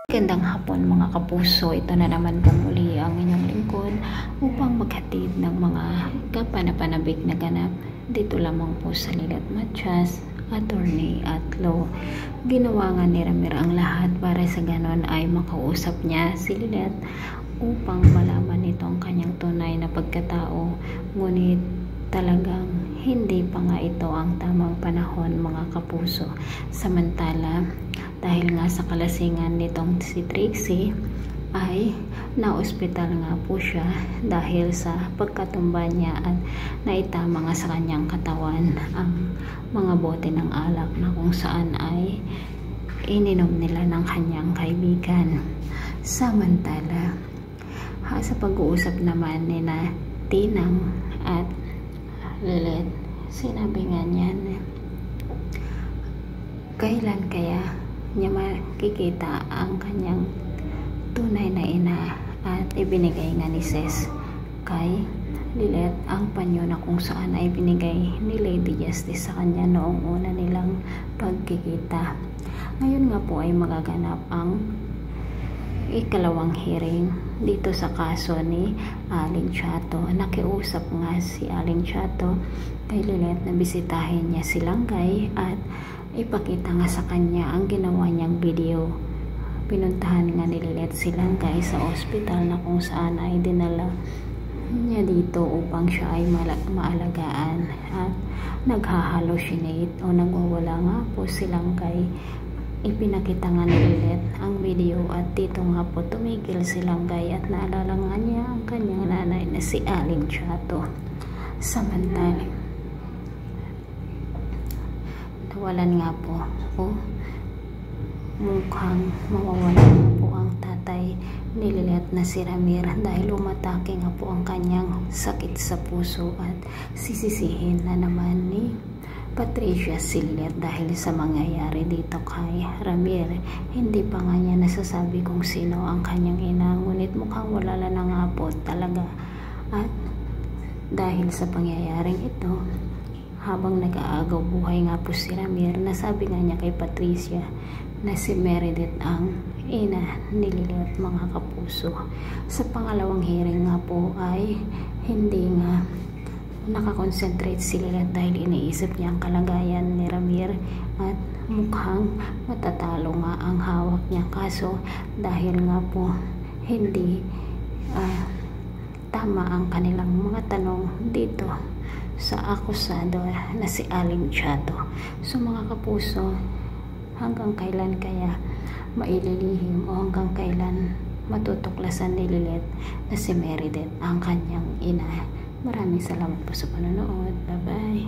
Magandang hapon mga kapuso, ito na naman po muli ang inyong lingkod upang maghatid ng mga kapanapanabik na ganap dito lamang po sa Lilet Matias, Attorney at Law. Ginawa nga ni Ramir ang lahat para sa ganon ay makausap niya si Lilet upang malaman nito ang kanyang tunay na pagkatao, ngunit talagang hindi pa nga ito ang tamang panahon mga kapuso. Samantala, dahil nga sa kalasingan nitong si Trixie ay na-ospital nga po siya dahil sa pagkatumba niya at naitama nga sa kanyang katawan ang mga bote ng alak na kung saan ay ininom nila ng kanyang kaibigan. Samantala, sa pag-uusap naman ni na Tinang at Lilet, sinabi nga niyan, kailan kaya niya makikita ang kanyang tunay na ina, at ibinigay nga ni Ses kay Lilet ang panyo na kung saan ay binigay ni Lady Justice sa kanya noong una nilang pagkikita. Ngayon nga po ay magaganap ang ikalawang hearing dito sa kaso ni Aling Chato. Nakiusap nga si Aling Chato kay Lilet na bisitahin niya si Langgay at ipakita nga sa kanya ang ginawa niyang video. Pinuntahan nga ni Lilet si Langgay sa ospital na kung saan ay dinala niya dito upang siya ay maalagaan, at naghahallucinate o nagwawala nga po si Langgay. Ipinakita nga ni Lilet ang video at dito nga po tumigil si Langgay at naalala nga niya ang kanyang nanay na si Aling Chato. Samantala, nawalan nga po mukhang mawawalan nga po ang tatay ni Lilet na si Ramir dahil umatake nga po ang kanyang sakit sa puso, at sisisihin na naman ni Patricia si Lilet dahil sa mangyayari dito kay Ramir. Hindi pa nga niya nasasabi kung sino ang kanyang ina, ngunit mukhang wala na nga po talaga. At dahil sa pangyayaring ito, habang nag-aagaw buhay nga po si Ramir, nasabi nga niya kay Patricia na si Meredith ang ina ni Lilet mga kapuso. Sa pangalawang hearing nga po ay hindi nga nakakonsentrate si Lilet dahil iniisip niya ang kalagayan ni Ramir, at mukhang matatalo nga ang hawak niyang kaso dahil nga po hindi tama ang kanilang mga tanong dito sa akusado na si Aling Chato. So mga kapuso, hanggang kailan kaya maililihim o hanggang kailan matutuklasan ni Lilet na si Meredith ang kanyang ina? Maraming salamat po sa panonood. Bye bye.